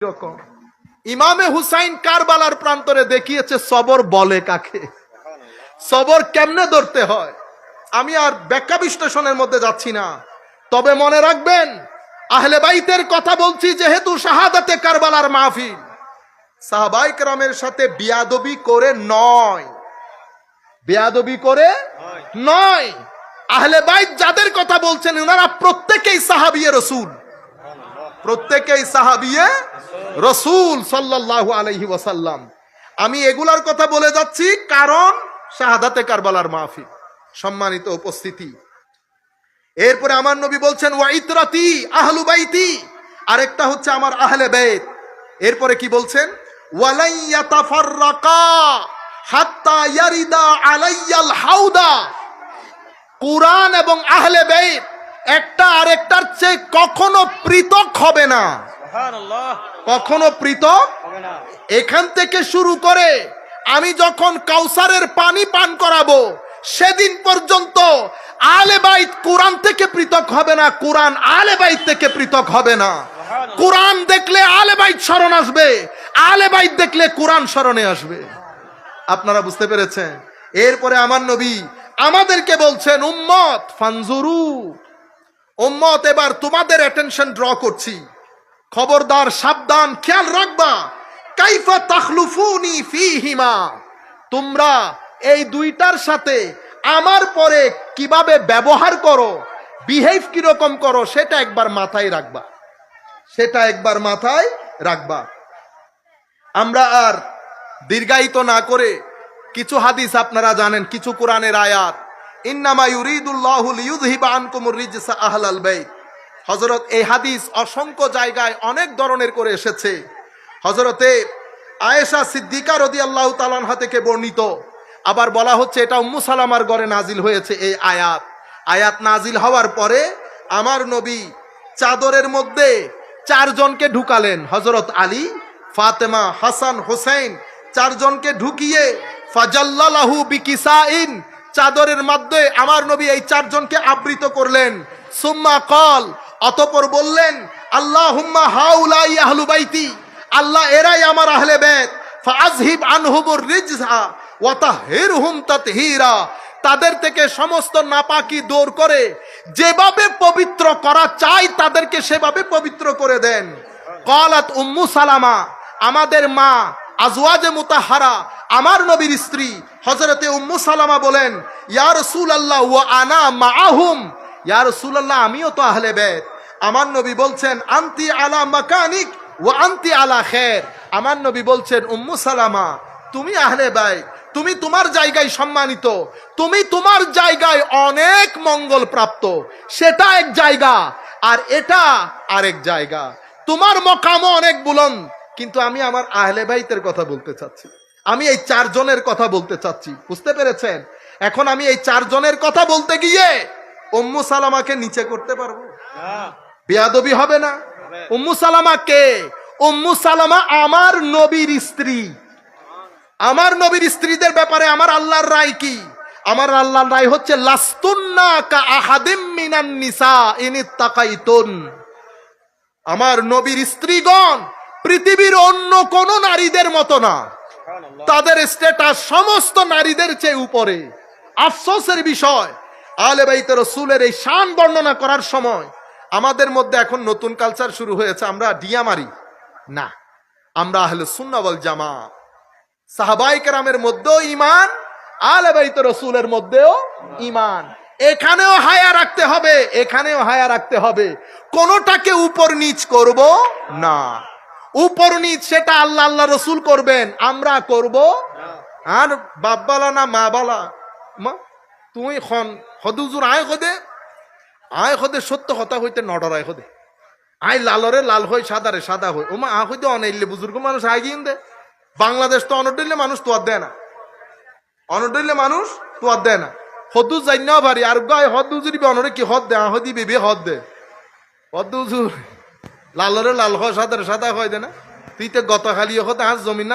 রকম ইমামে হুসাইন কারবালার প্রান্তরে দেখিয়েছে সবর বলে কাকে, সবর কেমনে ধরতে হয়। আমি আর ব্যাখ্যা বিশ্লেষণের মধ্যে যাচ্ছি না, তবে মনে রাখবেন আহলে বাইতের কথা বলছি যেহেতু শাহাদাতে কারবালার মাহফিল, সাহাবায়ে কেরামের সাথে বিয়াদবি করে নয়, বিয়াদবি করে নয়। আহলে বাইত যাদের কথা বলছেন ওনারা প্রত্যেকেই সাহাবিয়ে রাসূল, প্রত্যেকেই সাহাবিয়ে রাসূল সাল্লাল্লাহু আলাইহি ওয়াসাল্লাম। আমি এগুলার কথা বলে যাচ্ছি কারণ শাহাদাতে কারবালার মাহফিল, সম্মানিত উপস্থিতি। এরপরে আমার নবী বলছেন ওয়া ইতরাতি আহলু বাইতি, আরেকটা হচ্ছে আমার আহলে বাইত। এরপরে কি বলছেন, ওয়ালাই ইয়াতাফাররাকা হাত্তা ইয়ারিদা আলাইয়াল হাউদা। কুরআন এবং আহলে বাইত একটা আরেকটার চেয়ে কখনো পৃথক হবে না, কখনো পৃথক হবে না। এখান থেকে শুরু করে আমি যখন কাউসারের পানি পান করাবো সেদিন পর্যন্ত আহলে বাইত কুরআন থেকে পৃথক হবে না, কুরআন আহলে বাইত থেকে পৃথক হবে না। কুরআন দেখলে আহলে বাইত স্মরণ আসবে, আহলে বাইত দেখলে কুরআন স্মরণে আসবে। আপনারা বুঝতে পেরেছেন? এরপরে আমার নবী আমাদেরকে বলছেন উম্মত ফানজুরু, উম্মত এবার তোমাদের অ্যাটেনশন ড্র করছি, খবরদার সাবধান, খেয়াল রাখবা। কাইফা তাখলুফুনি ফীহিমা, তোমরা এই দুইটার সাথে আমার পরে কিভাবে ব্যবহার করো, বিহেভ কিরকম করো, সেটা একবার মাথায় রাখবা, সেটা একবার মাথায় রাখবা। আমরা আর দীর্ঘায়িত না করে কিছু হাদিস আপনারা জানেন, কিছু কোরআনের আয়াত, ইন্নামা ইউরিদুল্লাহু লিইউযহিবা আনকুমুর রিজসা আহলাল বাইত। হযরত এই হাদিস অসংখ্য জায়গায় অনেক ধরনের করে এসেছে। হযরতে আয়েশা সিদ্দিকা রাদিয়াল্লাহু তাআলা আনহা থেকে বর্ণিত। আবার বলা হচ্ছে এটা উম্মু সালামার ঘরে নাজিল হয়েছে এই আয়াত। আয়াত নাজিল হওয়ার পরে আমার নবী চাদরের মধ্যে চারজনকে ঢুকালেন, হযরত আলী, ফাতেমা, হাসান, হোসেন, চারজনকে ঢুকিয়ে ফাজাল্লালাহু বিকিসাইন, চাদরের মধ্যে আমার নবী এই চারজনকে আবৃত করলেন। সুম্মা কল, অতঃপর বললেন আল্লাহুম্মা হাউলাই আহলু বাইতি, আল্লাহ এরাই আমার আহলে বাইত, ফাআযহিব আনহুমুর রিজসা ওয়া তাহহিরহুম তাতহীরা, তাদের থেকে সমস্ত নাপাকি দূর করে যেভাবে পবিত্র করা চাই তাদেরকে সেভাবে পবিত্র করে দেন। ক্বালাত উম্মু সালামা, আমাদের মা আজওয়াজে মুতাহহারা, আমার নবীর স্ত্রী হযরতে উম্মু সালামা বলেন ইয়া রাসূলুল্লাহ ওয়া আনা মাআহুম, ইয়া রাসূলুল্লাহ আমিও তো আহলে বাইত। আমার নবী বলছেন আনতি আলা মাকানিক ওয়া আনতি আলা খায়র, আমার নবী বলছেন উম্মু সালামা তুমি আহলে বাইত, তুমি তোমার জায়গায় সম্মানিত, তুমি তোমার জায়গায় অনেক মঙ্গল প্রাপ্ত, সেটা এক জায়গা আর এটা আরেক জায়গা, তোমার মকামও অনেক বুলন্দ। কিন্তু আমি আমার আহলে বাইতের কথা বলতে চাচ্ছি, আমি এই চারজনের কথা বলতে চাচ্ছি, বুঝতে পেরেছেন? এখন আমি এই চারজনের কথা বলতে গিয়ে উম্মু সালামাকে নিচে করতে পারবো? বেয়াদবি হবে না? উম্মু সালামা কে? উম্মু সালামা আমার নবীর স্ত্রী। আমার নবীর স্ত্রীদের ব্যাপারে আমার আল্লাহর রায় কি? আমার আল্লাহর রায় হচ্ছে লাস্তুন্না কা আহাদিম মিনান নিসা ইনিত্তাকাইতুন, আমার নবীর স্ত্রীগণ পৃথিবীর অন্য কোন নারীদের মতো না, তাদের স্ট্যাটাস সমস্ত নারীদের চেয়ে উপরে। আফসোসের বিষয়, আহলে বাইত রাসূলের এই শান বর্ণনা করার সময় আমাদের মধ্যে এখন নতুন কালচার শুরু হয়েছে, আমরা ডিয়া মারি না, আমরা আহলে সুন্নাহ ওয়াল জামাত। সাহাবায়ে কেরামের মধ্যেও ঈমান, আহলে বাইত রাসূলের মধ্যেও ঈমান। এখানেও হায়া রাখতে হবে, এখানেও হায়া রাখতে হবে, কোনটাকে উপর নিচ করব না। উপর নিচ সেটা আল্লাহ আল্লাহ রাসূল করবেন, আমরা করব। আর বাপবালা না মা বালা, মা তুই খন হদুজুর আয় হদে সত্য কথা হইতে নডরায় হদে, আই লালরে লাল হই সাদারে সাদা হই, ও মা আ হইতে অনাইলে বুজুর্গ মানুষ আয় গিয়ে দে। বাংলাদেশ তো অনডইলে মানুষ তোয়ার দেয় না, অনডইলে মানুষ তোয়ার দেয় না। হদুজ যাই না ভারি আর গায়ে হদুজুরি অনরে কি হদ দে, আহদি বেবে হদ দে, হদুজুর লালরে লাল হয় সাদারে সাদা হয় দে না, তুই তো গত খালি হতে আজ জমিন না।